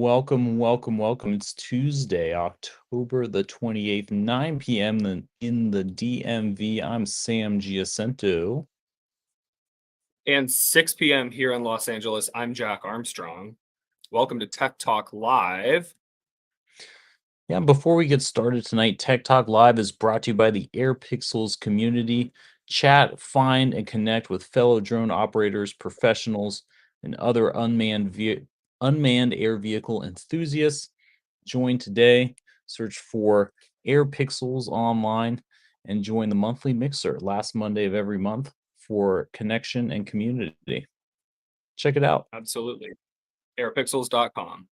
Welcome, welcome, welcome. It's Tuesday, October the 28th, 9 p.m. in the DMV. I'm Sam Giacinto. And 6 p.m. here in Los Angeles. I'm Jack Armstrong. Welcome to Tech Talk Live. Yeah, before we get started tonight, Tech Talk Live is brought to you by the AirPixels community. Chat, find, and connect with fellow drone operators, professionals, and other unmanned air vehicle enthusiasts. Join today. Search for AirPixels online and join the monthly mixer last Monday of every month for connection and community. Check it out. Absolutely. Airpixels.com.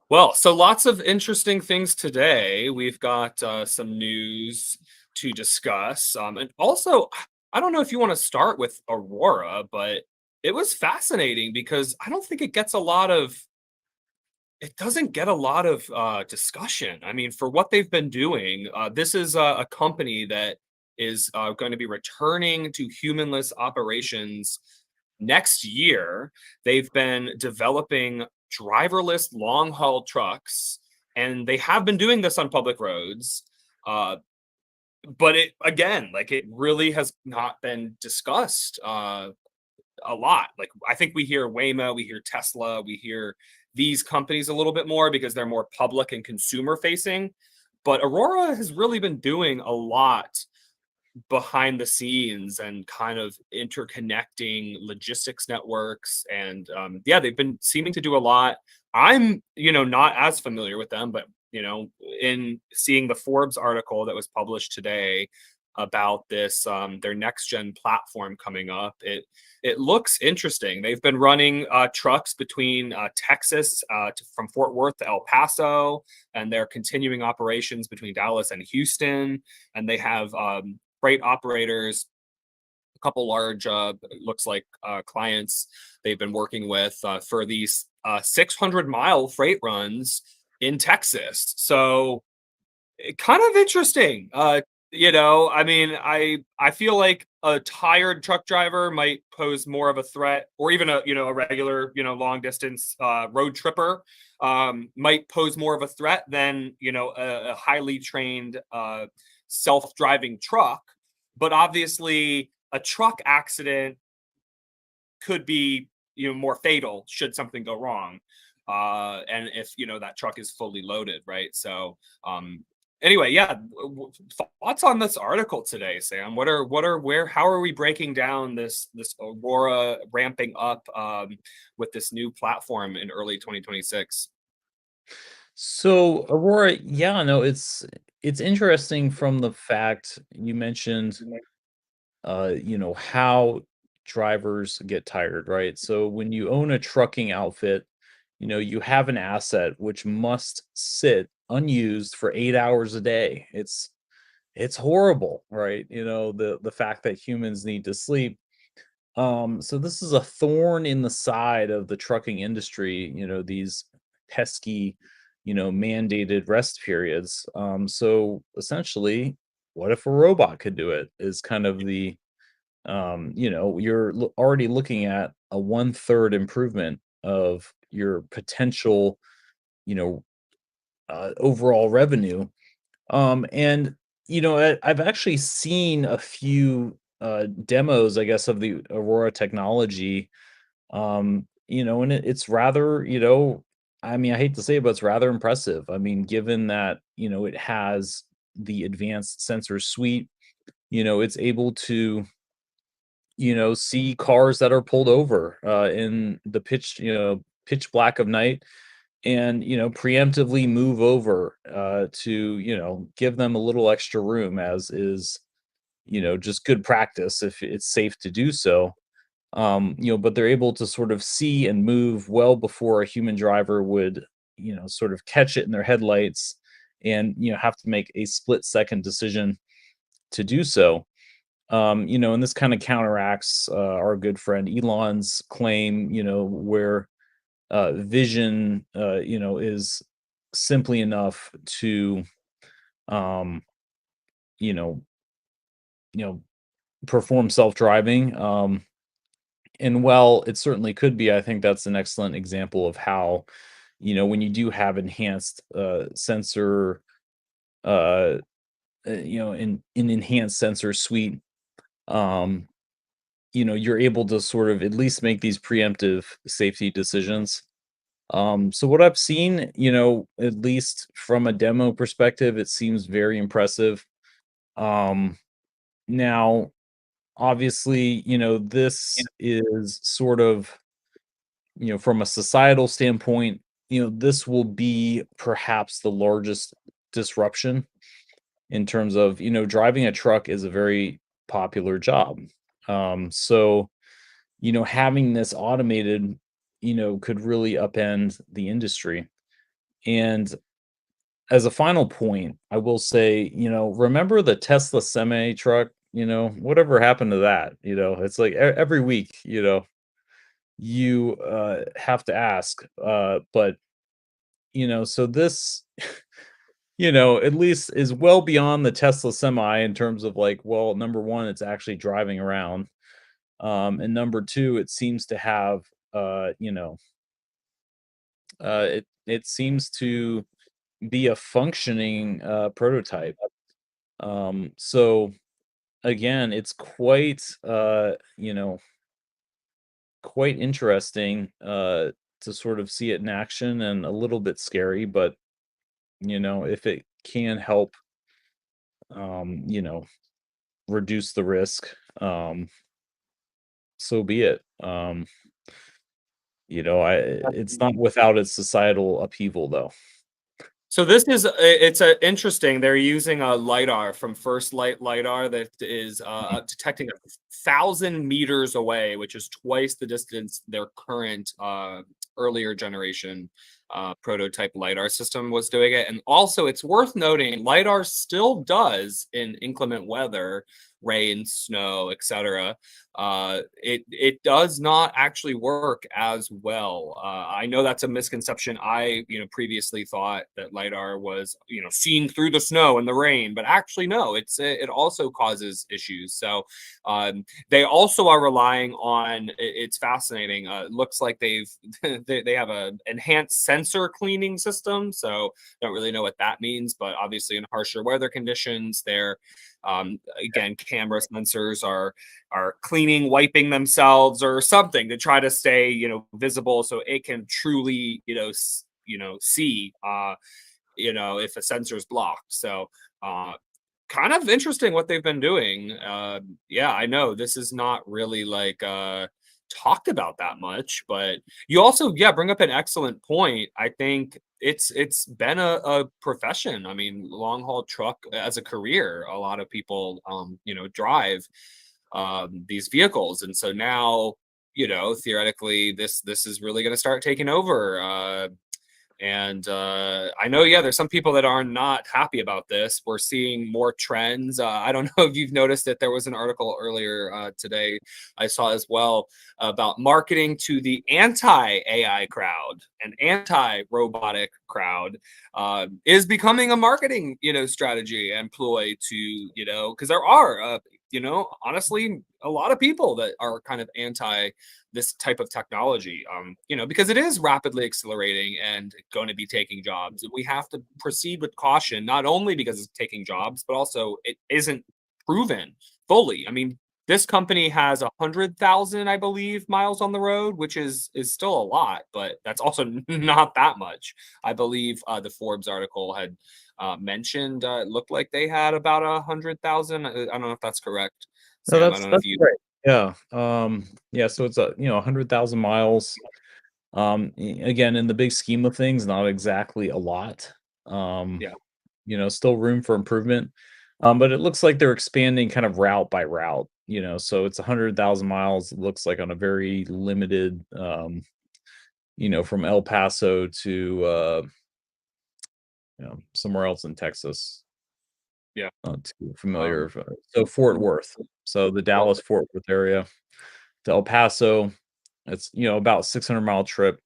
Well, so lots of interesting things today. We've got some news to discuss. And also, I don't know if you want to start with Aurora, but it was fascinating because I don't think it doesn't get a lot of discussion. I mean, for what they've been doing, this is a company that is going to be returning to humanless operations next year. They've been developing driverless long haul trucks, and they have been doing this on public roads. Uh, but it again, like it really has not been discussed a lot. Like I think we hear Waymo, we hear Tesla, we hear these companies a little bit more because they're more public and consumer facing. But Aurora has really been doing a lot behind the scenes and kind of interconnecting logistics networks. And yeah, they've been seeming to do a lot. I'm, not as familiar with them, but in seeing the Forbes article that was published today about this their next gen platform coming up, it looks interesting. They've been running trucks between Texas from Fort Worth to El Paso, and they're continuing operations between Dallas and Houston. And they have freight operators, a couple large looks like clients they've been working with for these 600-mile freight runs in Texas. So kind of interesting. I mean, I feel like a tired truck driver might pose more of a threat, or even a regular long distance road tripper might pose more of a threat than a highly trained self-driving truck. But obviously, a truck accident could be more fatal should something go wrong, and if that truck is fully loaded, right? So anyway, yeah, thoughts on this article today, Sam? How are we breaking down this Aurora ramping up with this new platform in early 2026? So Aurora, yeah, no, it's interesting from the fact you mentioned how drivers get tired, right? So when you own a trucking outfit, you have an asset which must sit unused for 8 hours a day. It's horrible, right? The fact that humans need to sleep. So this is a thorn in the side of the trucking industry, these pesky, mandated rest periods. So essentially, what if a robot could do it? Is kind of the you're already looking at a one-third improvement of your potential, you know, overall revenue. And I've actually seen a few demos, I guess, of the Aurora technology. And it's rather, I mean, I hate to say it, but it's rather impressive. I mean, given that it has the advanced sensor suite, it's able to see cars that are pulled over in the pitch black of night, and preemptively move over to give them a little extra room, as is just good practice if it's safe to do so. But they're able to sort of see and move well before a human driver would sort of catch it in their headlights, and have to make a split second decision to do so. And this kind of counteracts our good friend Elon's claim, where vision, is simply enough to, um, you know, you know, perform self-driving. And while it certainly could be, I think that's an excellent example of how, when you do have enhanced sensor, uh, in enhanced sensor suite, um, you're able to sort of at least make these preemptive safety decisions. So what I've seen, at least from a demo perspective, it seems very impressive. Um, Now, obviously, this is sort of, from a societal standpoint, this will be perhaps the largest disruption in terms of, driving a truck is a very popular job. So, having this automated, could really upend the industry. And as a final point, I will say, remember the Tesla semi truck? Whatever happened to that? It's like every week, you have to ask. But, so this, at least is well beyond the Tesla semi in terms of like, well, number one, it's actually driving around. And number two, it seems to have, it seems to be a functioning prototype. So again, it's quite interesting to sort of see it in action and a little bit scary, but if it can help reduce the risk, so be it. It's not without its societal upheaval though. So this is it's a interesting. They're using a lidar from First Light lidar that is Mhm. detecting 1,000 meters away, which is twice the distance their current earlier generation prototype lidar system was doing it. And also, it's worth noting lidar still does in inclement weather, rain, snow, etc. It does not actually work as well. I know that's a misconception. I previously thought that lidar was seeing through the snow and the rain, but actually no. It also causes issues. So they also are relying on. It's fascinating. It looks like they have a enhanced sensor cleaning system. So don't really know what that means, but obviously in harsher weather conditions, they're again, camera sensors are cleaning, wiping themselves or something to try to stay, visible so it can truly, see, if a sensor is blocked. So, kind of interesting what they've been doing. Yeah, I know this is not really like talked about that much, but you also, yeah, bring up an excellent point. I think it's been a profession. I mean, long haul truck as a career. A lot of people, drive these vehicles, and so now, theoretically, this is really going to start taking over. And I know, yeah, there's some people that are not happy about this. We're seeing more trends. I don't know if you've noticed that there was an article earlier today I saw as well about marketing to the anti-AI crowd and anti-robotic crowd is becoming a marketing, strategy and ploy to, because there are, honestly, a lot of people that are kind of anti this type of technology, because it is rapidly accelerating and going to be taking jobs. We have to proceed with caution, not only because it's taking jobs, but also it isn't proven fully. I mean, this company has 100,000, I believe, miles on the road, which is still a lot, but that's also not that much. I believe the Forbes article had mentioned it looked like they had about 100,000. I don't know if that's correct, No, Sam. I don't know if that's you. right. Yeah. Yeah, so it's 100,000 miles. Again, in the big scheme of things, not exactly a lot. Um, Yeah. Still room for improvement. But it looks like they're expanding kind of route by route, so it's 100,000 miles, it looks like on a very limited, from El Paso to somewhere else in Texas. Yeah. Not too familiar. Um, So Fort Worth. So the well, Dallas Fort Worth area to El Paso. It's about 600-mile trip.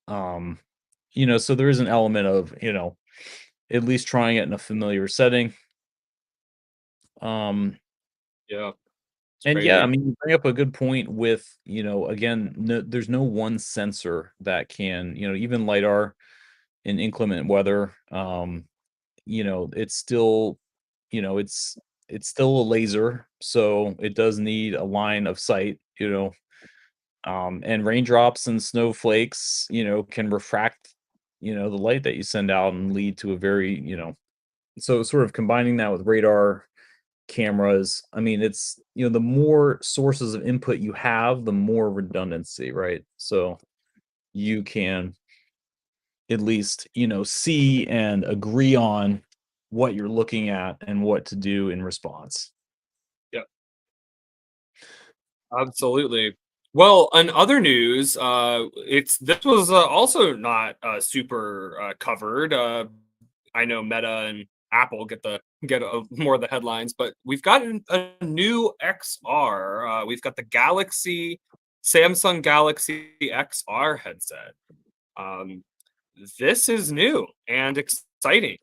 Um, so there is an element of, at least trying it in a familiar setting. Um, yeah. It's And yeah, I crazy. mean, you bring up a good point with, again, there's no one sensor that can, even LiDAR in inclement weather, it's still, it's still a laser, so it does need a line of sight, and raindrops and snowflakes, can refract, the light that you send out and lead to a very, so sort of combining that with radar cameras. I mean, it's, the more sources of input you have, the more redundancy, right? So you can at least, see and agree on what you're looking at and what to do in response. Yep, absolutely. Well, in other news, it's this was also not super covered. I know Meta and Apple get more of the headlines, but we've gotten a new XR. We've got the Samsung Galaxy XR headset. Um, this is new and exciting.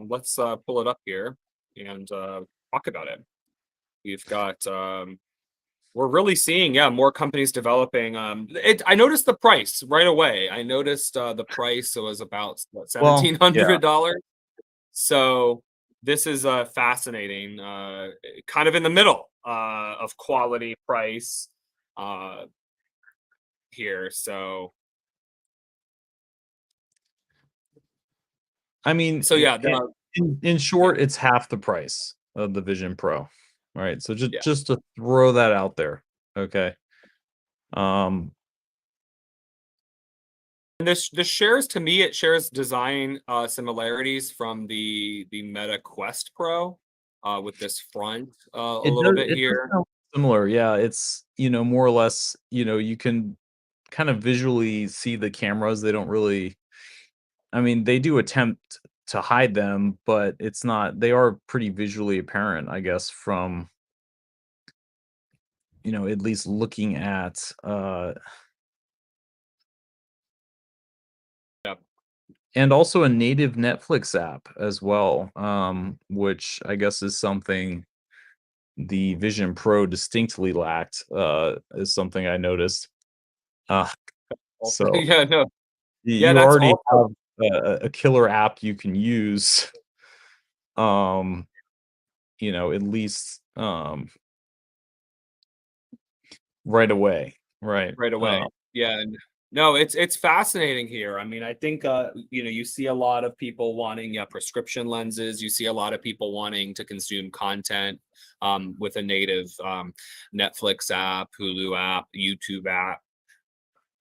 Let's pull it up here and talk about it. We've got we're really seeing, yeah, more companies developing. I noticed the price right away. I noticed the price was about what Well, yeah. $1,700. So this is fascinating, kind of in the middle of quality price uh, here. So I mean, yeah, in yeah, short, it's half the price of the Vision Pro, right? So just yeah. just to throw that out there, okay? Um, And this shares to me, it shares design similarities from the Meta Quest Pro with this front a little bit it does here. sound similar, yeah, it's, more or less, you can kind of visually see the cameras, they don't really, I mean, they do attempt to hide them, but it's not, they are pretty visually apparent, I guess, from, at least looking at, Yeah, and also a native Netflix app as well, which I guess is something the Vision Pro distinctly lacked, is something I noticed. Uh, also, so yeah, no, yeah, you that's already also have a killer app you can use, um, at least, right away, right? right away. Yeah, no, it's fascinating here. I mean, I think you see a lot of people wanting, yeah, prescription lenses. You see a lot of people wanting to consume content with a native Netflix app, Hulu app, YouTube app.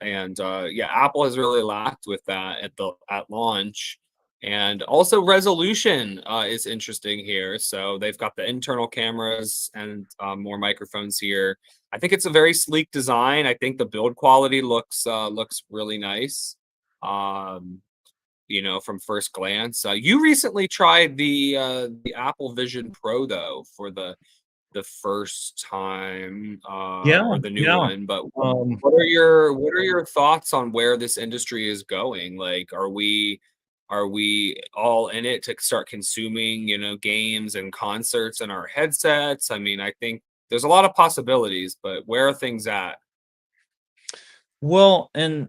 And yeah, Apple has really lacked with that at launch. And also resolution is interesting here. So they've got the internal cameras and more microphones here. I think it's a very sleek design. I think the build quality looks really nice. Um, from first glance. You recently tried the Apple Vision Pro though for the first time, Yeah, or the new yeah. one, but Um, what are your thoughts on where this industry is going? Like, are we all in it to start consuming, games and concerts in our headsets? I mean, I think there's a lot of possibilities, but where are things at? well, and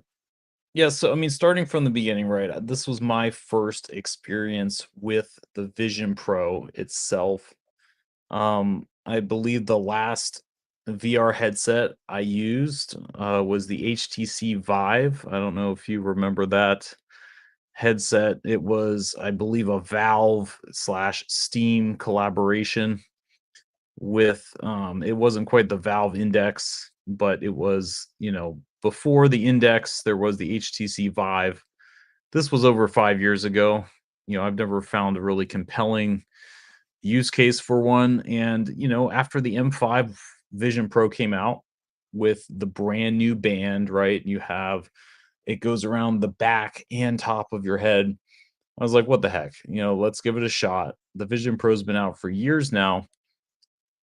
yeah, so I mean, starting from the beginning, right? This was my first experience with the Vision Pro itself. I believe the last VR headset I used was the HTC Vive. I don't know if you remember that headset. It was, I believe, a Valve slash Steam collaboration with, it wasn't quite the Valve Index, but it was, before the Index, there was the HTC Vive. This was over 5 years ago. I've never found a really compelling use case for one. And, after the M5 Vision Pro came out with the brand new band, right? You have, it goes around the back and top of your head. I was like, what the heck? Let's give it a shot. The Vision Pro's been out for years now.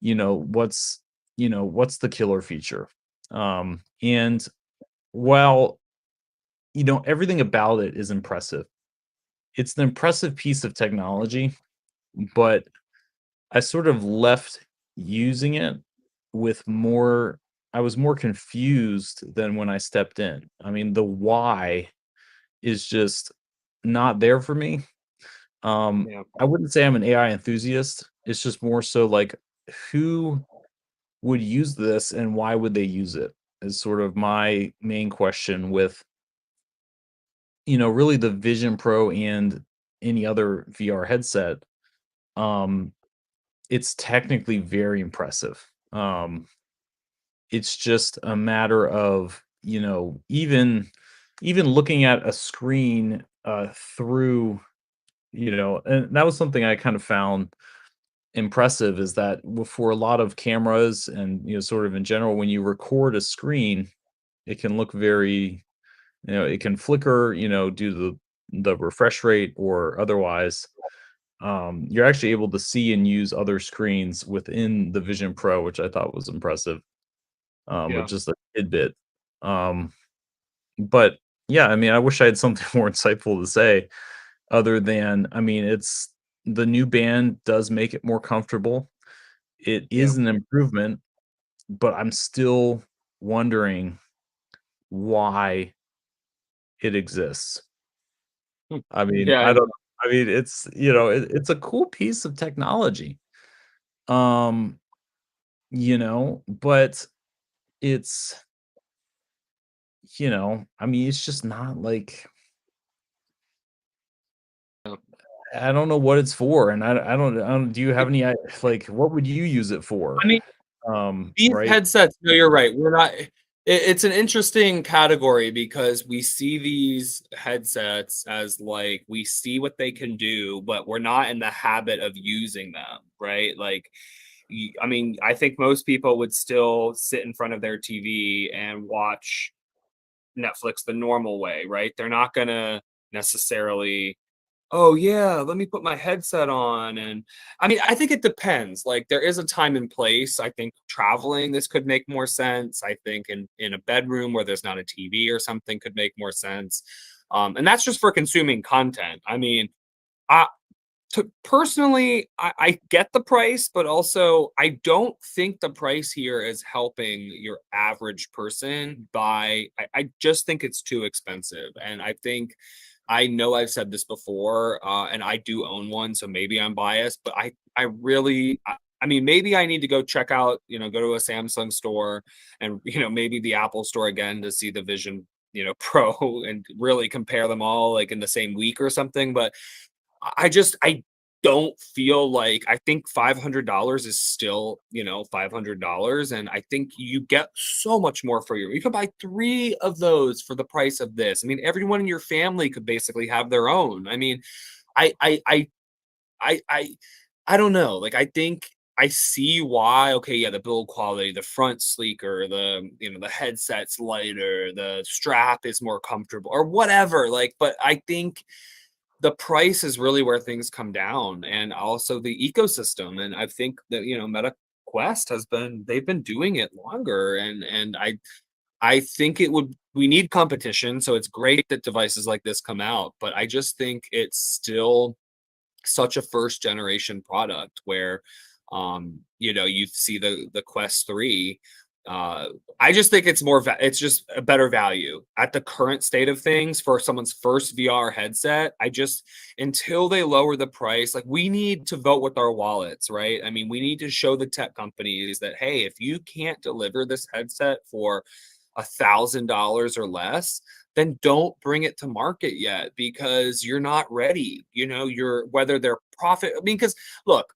What's, what's the killer feature? And while, everything about it is impressive, it's an impressive piece of technology, but I sort of left using it with more I was more confused than when I stepped in. I mean, the why is just not there for me. Yeah. I wouldn't say I'm an AI enthusiast. It's just more so like who would use this and why would they use it is sort of my main question with, really the Vision Pro and any other VR headset. Um, it's technically very impressive. It's just a matter of, even looking at a screen through, and that was something I kind of found impressive is that for a lot of cameras and sort of in general when you record a screen it can look very it can flicker due to the refresh rate or otherwise. You're actually able to see and use other screens within the Vision Pro, which I thought was impressive. But Yeah. just a tidbit. um but yeah, I mean, I wish I had something more insightful to say other than, I mean, it's the new band does make it more comfortable. It Yeah. is an improvement, but I'm still wondering why it exists. Hmm. I mean, Yeah. I don't know. I mean, it's, it's a cool piece of technology. Um, but it's, I mean, it's just not like Yeah. I don't know what it's for, and I don't do you have any like, what would you use it for? I mean, these Right? headsets, no, you're right. We're not it's an interesting category because we see these headsets as like we see what they can do, but we're not in the habit of using them, right? Like I mean, I think most people would still sit in front of their TV and watch Netflix the normal way, right? They're not going to necessarily, oh yeah, let me put my headset on. And I mean, I think it depends. Like there is a time and place. I think traveling this could make more sense. I think in a bedroom where there's not a TV or something could make more sense. And that's just for consuming content. I mean, I personally, I get the price, but also I don't think the price here is helping your average person buy. I just think it's too expensive. And I think I know I've said this before, and I do own one, so maybe I'm biased, but I really I mean, maybe I need to go check out, go to a Samsung store and maybe the Apple store again to see the Vision, Pro and really compare them all like in the same week or something. But I don't feel like I think $500 is still, $500, and I think you get so much more for you could buy 3 of those for the price of this. I mean, everyone in your family could basically have their own. I mean, I I I I I I don't know, like, I think I see why, okay, yeah, the build quality, the front sleeker, the headset's lighter, the strap is more comfortable or whatever, like, but I think the price is really where things come down and also the ecosystem. And I think that, Meta Quest they've been doing it longer and I think we need competition. So it's great that devices like this come out, but I just think it's still such a first generation product where you see the Quest 3. uh I just think it's just a better value at the current state of things for someone's first VR headset. I just until they lower the price, like we need to vote with our wallets, right? I mean, we need to show the tech companies that hey, if you can't deliver this headset for $1,000 or less, then don't bring it to market yet because you're not ready. You're whether they're profit. I mean, because look,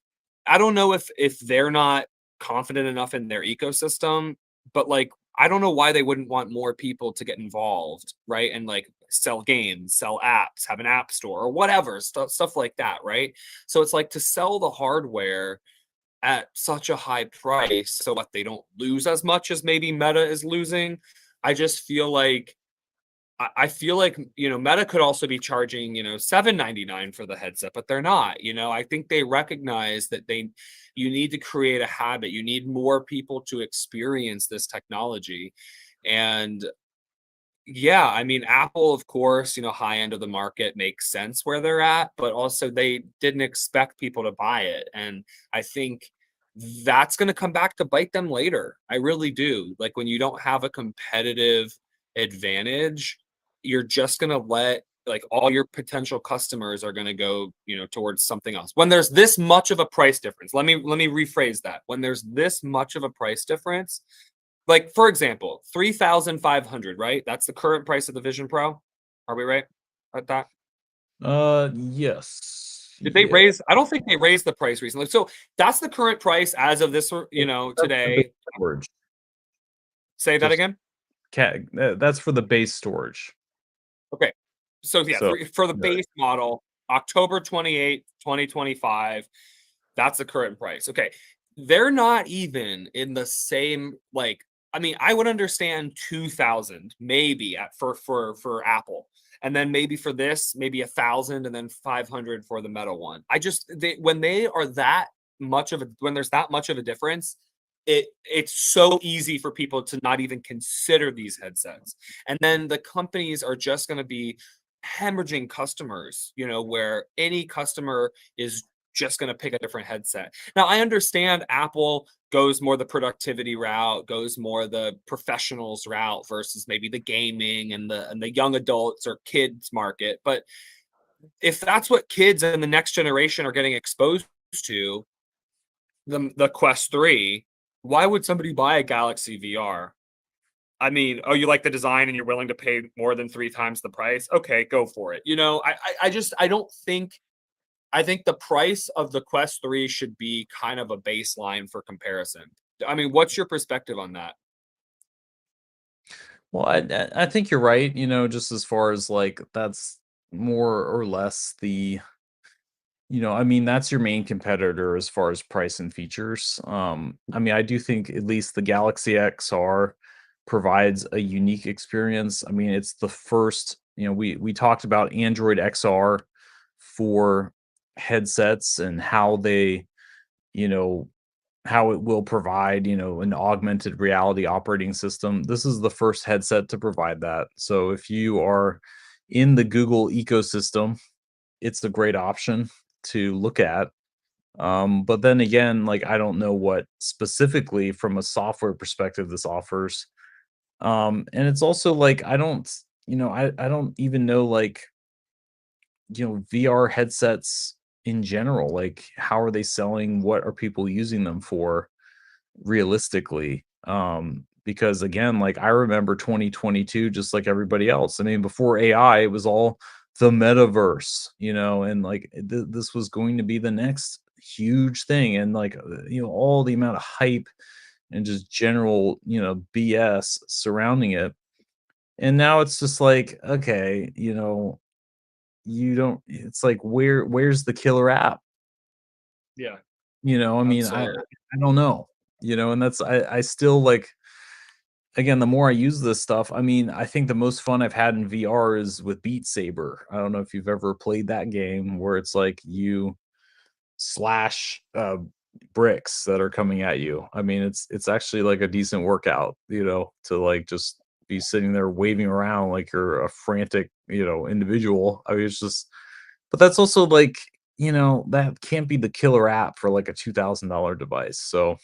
I don't know if they're not confident enough in their ecosystem, but like I don't know why they wouldn't want more people to get involved, right? And like sell games, sell apps, have an app store or whatever, stuff like that, right? So it's like to sell the hardware at such a high price so what they don't lose as much as maybe Meta is losing. I just feel like I feel like Meta could also be charging $7.99 for the headset, but they're not. I think they recognize that you need to create a habit. You need more people to experience this technology, and yeah, I mean, Apple, of course, high end of the market makes sense where they're at, but also they didn't expect people to buy it. And I think that's going to come back to bite them later. I really do. Like when you don't have a competitive advantage, you're just going to let like all your potential customers are going to go, towards something else. When there's this much of a price difference, let me rephrase that. When there's this much of a price difference, like for example, 3,500, right? That's the current price of the Vision Pro. Are we right at that? Yes. Did they Yeah. raise? I don't think they raised the price recently. So that's the current price as of this, That's the base today. storage. Say that Just again. that's for the base storage. Okay. So yeah, So, for the right. base model, October 28th, 2025, that's the current price. Okay. They're not even in the same like I mean, I would understand 2,000 maybe for Apple. And then maybe for this, maybe 1,000 and then 500 for the Meta one. When they are that much of a when there's that much of a difference, it's so easy for people to not even consider these headsets. And then the companies are just going to be hemorrhaging customers, where any customer is just going to pick a different headset. Now, I understand Apple goes more the productivity route, goes more the professionals route versus maybe the gaming and the young adults or kids market. But if that's what kids in the next generation are getting exposed to, the Quest 3, why would somebody buy a Galaxy VR? I mean, oh, you like the design and you're willing to pay more than 3 times the price? Okay, go for it. I don't think I think the price of the Quest 3 should be kind of a baseline for comparison. I mean, what's your perspective on that? Well, I think you're right, just as far as, like, that's more or less I mean, that's your main competitor as far as price and features. I mean, I do think at least the Galaxy XR provides a unique experience. I mean, it's the first, we talked about Android XR for headsets and how they, you know, how it will provide, an augmented reality operating system. This is the first headset to provide that. So if you are in the Google ecosystem, it's a great option to look at. But then again, like I don't know what specifically from a software perspective this offers. And it's also like I don't even know like, VR headsets in general, like how are they selling? What are people using them for realistically? Because again, like I remember 2022 just like everybody else. I mean, before AI, it was all the metaverse, and like this was going to be the next huge thing and like all the amount of hype and just general, BS surrounding it. And now it's just like, okay, you don't it's like where's the killer app? Yeah, I mean, absolutely. I don't know, and that's I still like again, the more I use this stuff, I mean, I think the most fun I've had in VR is with Beat Saber. I don't know if you've ever played that game where it's like you slash bricks that are coming at you. I mean, it's actually like a decent workout, to like just be sitting there waving around like you're a frantic, individual. I mean, it's just but that's also like, that can't be the killer app for like a $2,000 device. So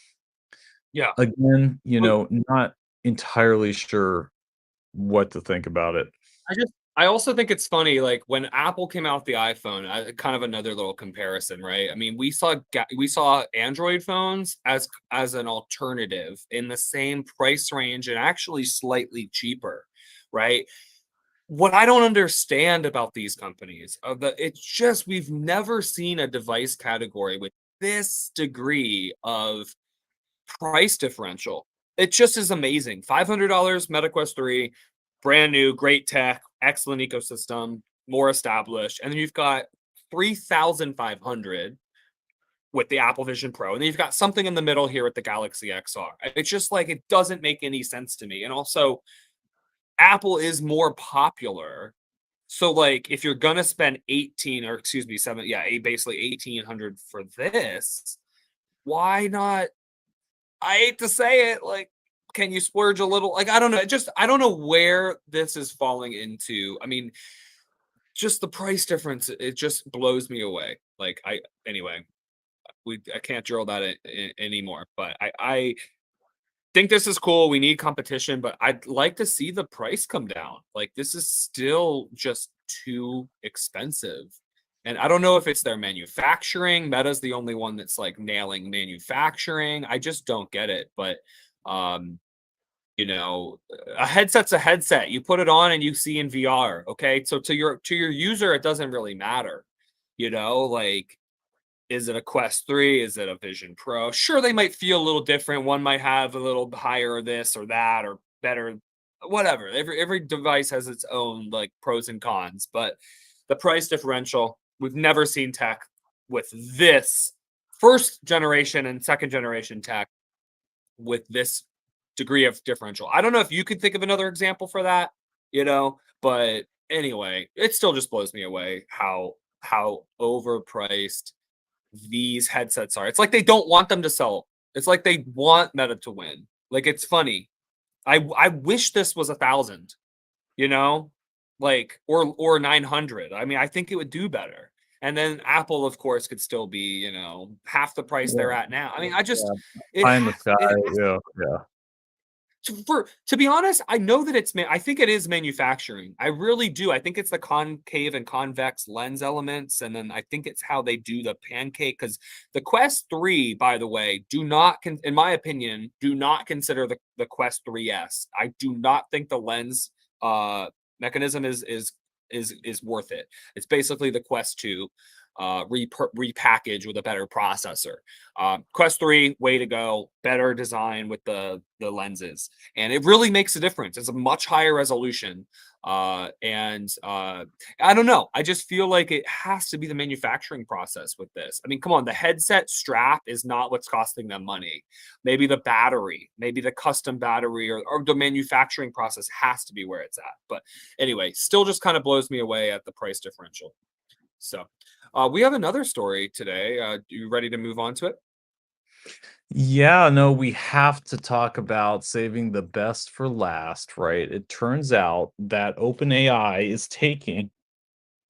Yeah. again, Well, not entirely sure what to think about it. I also think it's funny, like when Apple came out with the iPhone, kind of another little comparison, right? I mean, we saw Android phones as an alternative in the same price range and actually slightly cheaper, right? What I don't understand about these companies, it's just we've never seen a device category with this degree of price differential. It just is amazing. $500 MetaQuest 3, brand new, great tech, excellent ecosystem, more established. And then you've got 3,500 with the Apple Vision Pro. And then you've got something in the middle here with the Galaxy XR. It's just like it doesn't make any sense to me. And also, Apple is more popular. So like if you're gonna spend 18 or excuse me, seven, yeah, basically 1,800 for this, why not I hate to say it, like, can you splurge a little? Like, I don't know. I don't know where this is falling into. I mean, just the price difference, it just blows me away. Anyway, I can't drill that anymore. But I think this is cool. We need competition, but I'd like to see the price come down. Like this is still just too expensive. And I don't know if it's their manufacturing. Meta's the only one that's like nailing manufacturing. I just don't get it. But um, a headset's a headset. You put it on and you see in VR. Okay. So to your user, it doesn't really matter. Like is it a Quest 3? Is it a Vision Pro? Sure, they might feel a little different. One might have a little higher this or that or better, whatever. Every device has its own like pros and cons, but the price differential, we've never seen tech with this first generation and second generation tech with this degree of differential. I don't know if you could think of another example for that, but anyway, it still just blows me away how overpriced these headsets are. It's like they don't want them to sell. It's like they want Meta to win. Like it's funny. I wish this was 1,000, you know, like or 900. I mean, I think it would do better. And then Apple, of course, could still be, half the price they're Yeah, at now. I mean, I just yeah, it pie in the has sky, it yeah, yeah. to be honest, I know that I think it is manufacturing. I really do. I think it's the concave and convex lens elements, and then I think it's how they do the pancake. Because the Quest 3, by the way, in my opinion, do not consider the Quest 3S. I do not think the lens mechanism is worth it. It's basically the Quest 2 repackaged with a better processor. Quest 3, way to go, better design with the lenses, and it really makes a difference. It's a much higher resolution, and I don't know. I just feel like it has to be the manufacturing process with this. I mean, come on, the headset strap is not what's costing them money. Maybe the battery, maybe the custom battery, or the manufacturing process has to be where it's at. But anyway, still just kind of blows me away at the price differential. So, we have another story today. You ready to move on to it? Yeah, no, we have to talk about saving the best for last, right? It turns out that OpenAI is taking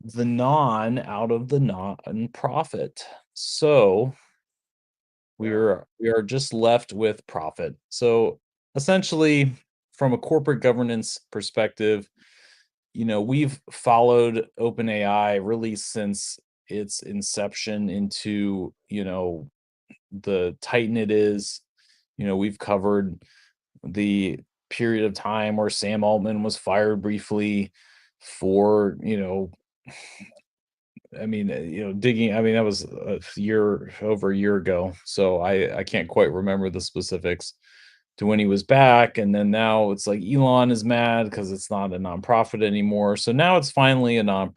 the non out of the non-profit. So we are just left with profit. So essentially, from a corporate governance perspective, we've followed OpenAI really since its inception into, the titan it is. We've covered the period of time where Sam Altman was fired briefly for, digging. I mean, that was over a year ago. So I can't quite remember the specifics to when he was back. And then now it's like Elon is mad because it's not a nonprofit anymore. So now it's finally a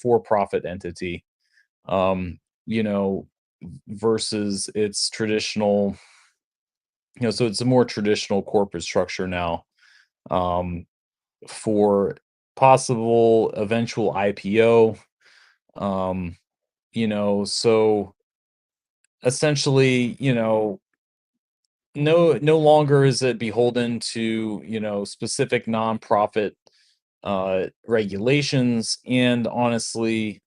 for-profit entity. Um, you know, versus its traditional, so it's a more traditional corporate structure now, um, for possible eventual IPO. Um, so essentially, no longer is it beholden to, specific nonprofit regulations and honestly,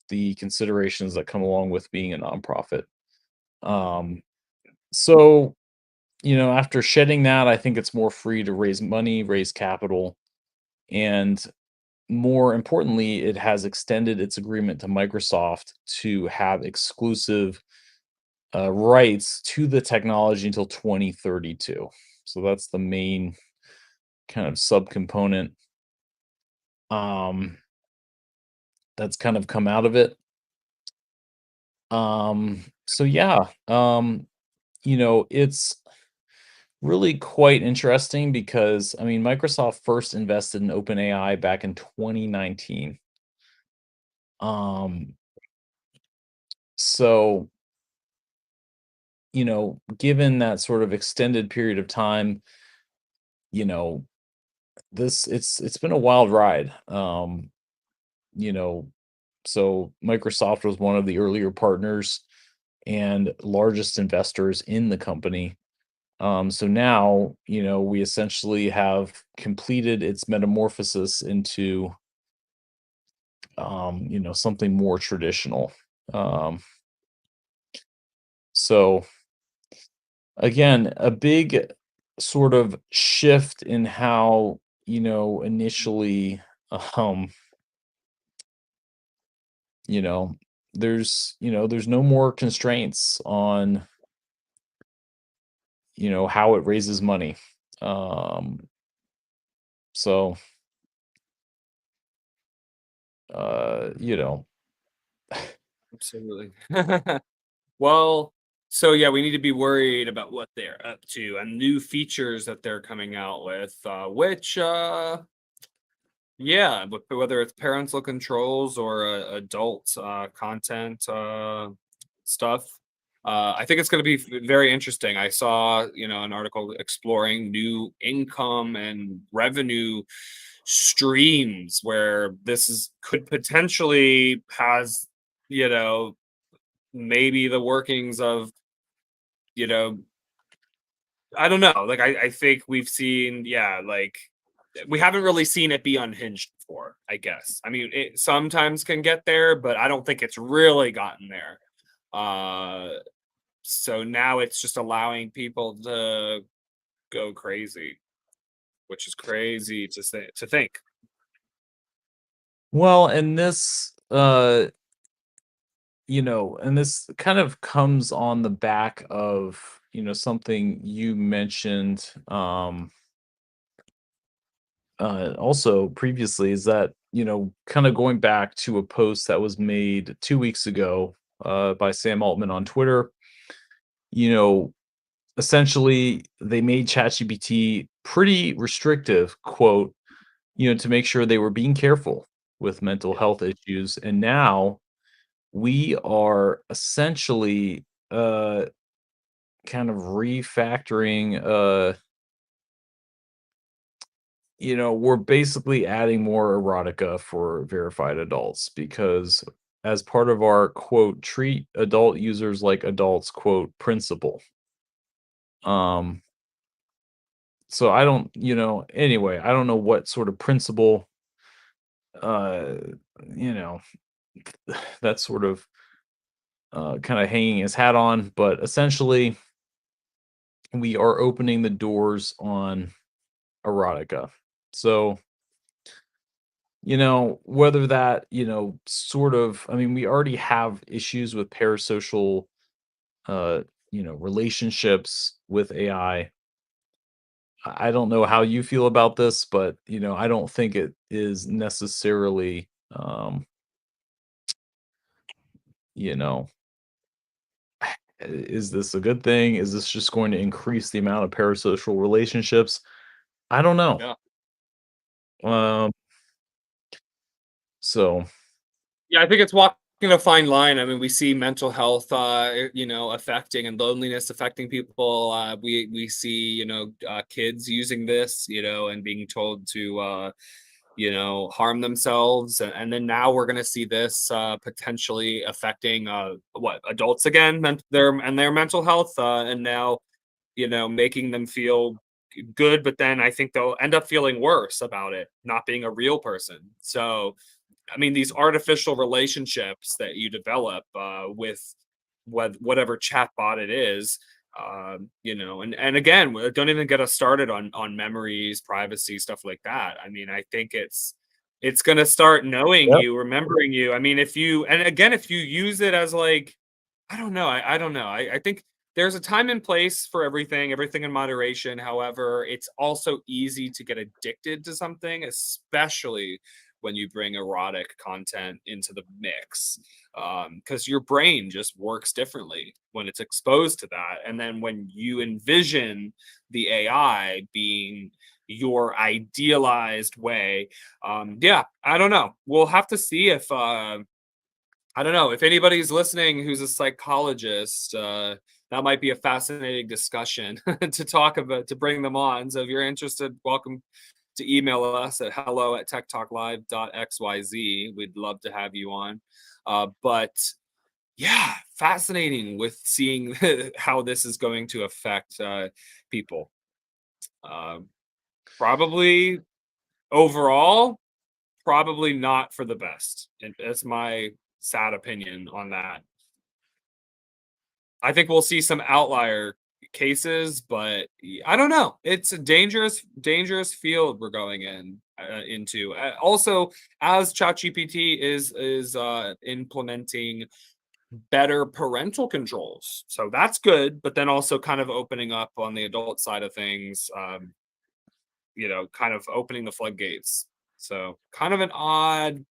the considerations that come along with being a nonprofit. Um, so, after shedding that, I think it's more free to raise money, raise capital, and more importantly, it has extended its agreement to Microsoft to have exclusive rights to the technology until 2032. So that's the main kind of subcomponent, um, that's kind of come out of it. So yeah, it's really quite interesting because I mean, Microsoft first invested in OpenAI back in 2019. Um, so given that sort of extended period of time, you know, it's been a wild ride. You know, so Microsoft was one of the earlier partners and largest investors in the company. So now, we essentially have completed its metamorphosis into, something more traditional. Um, So again, a big sort of shift in how, initially, um, you know, there's no more constraints on, how it raises money. Um, so, you know, Absolutely. Well, so yeah, we need to be worried about what they're up to and new features that they're coming out with, which yeah, whether it's parental controls or adult content stuff, I think it's going to be very interesting. I saw, an article exploring new income and revenue streams where this is could potentially has, you know, maybe the workings of, you know, I don't know. Like I think we've seen, yeah, like we haven't really seen it be unhinged before, I guess. I mean, it sometimes can get there, but I don't think it's really gotten there. Uh, so now it's just allowing people to go crazy, which is crazy to say to think. well, and this kind of comes on the back of, something you mentioned, also previously, is that, kind of going back to a post that was made 2 weeks ago, by Sam Altman on Twitter. you know, Essentially, they made ChatGPT pretty restrictive, quote, to make sure they were being careful with mental Yeah. health issues. And now we are essentially, kind of refactoring, we're basically adding more erotica for verified adults, because as part of our quote, treat adult users like adults, quote, principle. Um, so I don't, anyway, I don't know what sort of principle, uh, you know, that's sort of, kind of hanging his hat on, but essentially we are opening the doors on erotica. So, whether that, sort of, I mean, we already have issues with parasocial, uh, relationships with AI. I don't know how you feel about this, but, I don't think it is necessarily, you know, is this a good thing? Is this just going to increase the amount of parasocial relationships? I don't know. Yeah. Um, so Yeah, I think it's walking a fine line. I mean, we see mental health, affecting and loneliness affecting people. We see, kids using this, and being told to, harm themselves, and then now we're going to see this potentially affecting what adults again, their mental health, and now making them feel good, but then I think they'll end up feeling worse about it not being a real person. So I mean, these artificial relationships that you develop with whatever chatbot it is, and again, don't even get us started on memories, privacy, stuff like that. I mean, I think it's going to start knowing yep. you, remembering you. I mean, if you and again, if you use it as like, I don't know, I don't know. I think there's a time and place for everything, everything in moderation. However, it's also easy to get addicted to something, especially when you bring erotic content into the mix, because your brain just works differently when it's exposed to that. And then when you envision the AI being your idealized way, yeah, I don't know. We'll have to see if I don't know if anybody's listening who's a psychologist. That might be a fascinating discussion to talk about, to bring them on. So if you're interested, welcome to email us at hello@techtalklive.xyz. We'd love to have you on. But yeah, fascinating with seeing how this is going to affect people. Uh, Probably overall, probably not for the best. And that's my sad opinion on that. I think we'll see some outlier cases, but I don't know. It's a dangerous field we're going into. Also, as ChatGPT is implementing better parental controls, so that's good. But then also kind of opening up on the adult side of things. Kind of opening the floodgates. So kind of an odd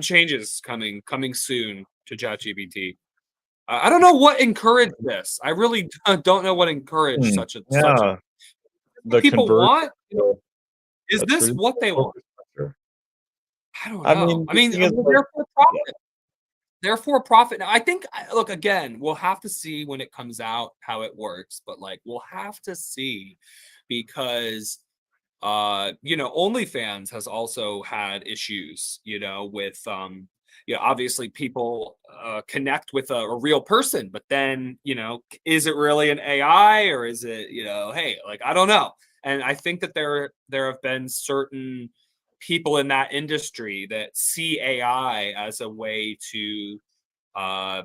changes coming soon to ChatGPT. I don't know what encouraged this. I really don't know what encouraged Hmm, such yeah, what the people conversion, want. Is that's this really what they want? focus pressure. I don't I know. mean, I the mean, thing is, like, they're for yeah, profit. They're for profit. Now, I think, look, again, we'll have to see when it comes out how it works, but like we'll have to see because OnlyFans has also had issues, with obviously people connect with a real person, but then, is it really an AI or is it, hey, like I don't know. And I think that there have been certain people in that industry that see AI as a way to uh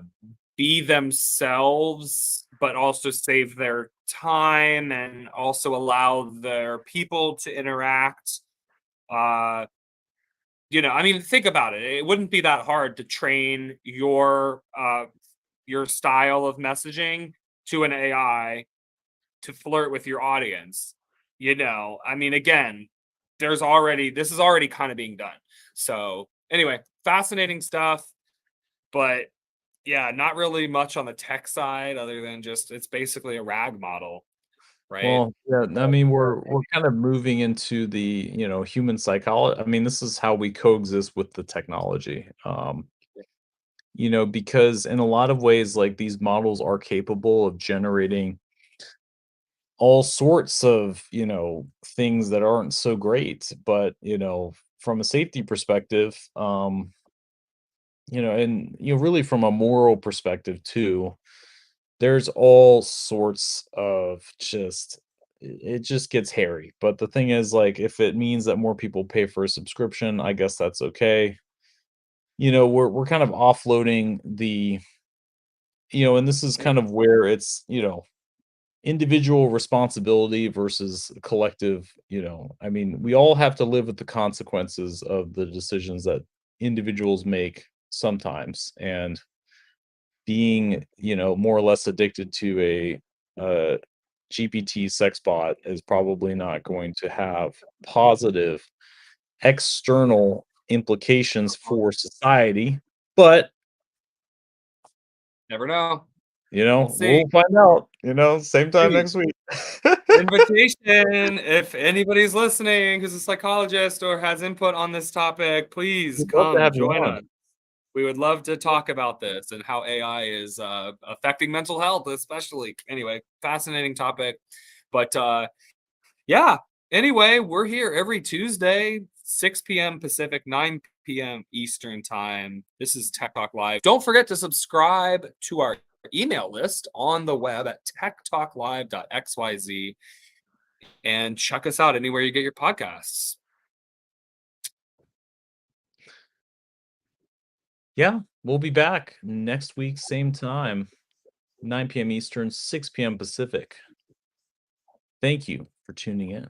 be themselves, but also save their time and also allow their people to interact. Uh, I mean, think about it. It wouldn't be that hard to train your style of messaging to an AI to flirt with your audience. I mean, again, this is already kind of being done. So anyway, fascinating stuff, but yeah, not really much on the tech side other than just it's basically a RAG model, right? well, yeah, I mean, we're kind of moving into the, human psychology. I mean, this is how we coexist with the technology. Because in a lot of ways, like, these models are capable of generating all sorts of, things that aren't so great, but, from a safety perspective, and, really from a moral perspective too, there's all sorts of just it just gets hairy. But the thing is, like, if it means that more people pay for a subscription, I guess that's okay. We're kind of offloading and this is kind of where it's, individual responsibility versus collective, I mean, we all have to live with the consequences of the decisions that individuals make sometimes. And being, more or less addicted to a GPT sex bot is probably not going to have positive external implications for society. But, Never know. We'll see. we'll find out, same time Hey, next week. invitation. If anybody's listening who's a psychologist or has input on this topic, please We'd love to come have you join on. us. We would love to talk about this and how AI is affecting mental health, especially. Anyway, fascinating topic. But yeah. Anyway, we're here every Tuesday, 6 p.m. Pacific, 9 p.m. Eastern time. This is Tech Talk Live. Don't forget to subscribe to our email list on the web at techtalklive.xyz and check us out anywhere you get your podcasts. Yeah, we'll be back next week, same time, 9 p.m. Eastern, 6 p.m. Pacific. Thank you for tuning in.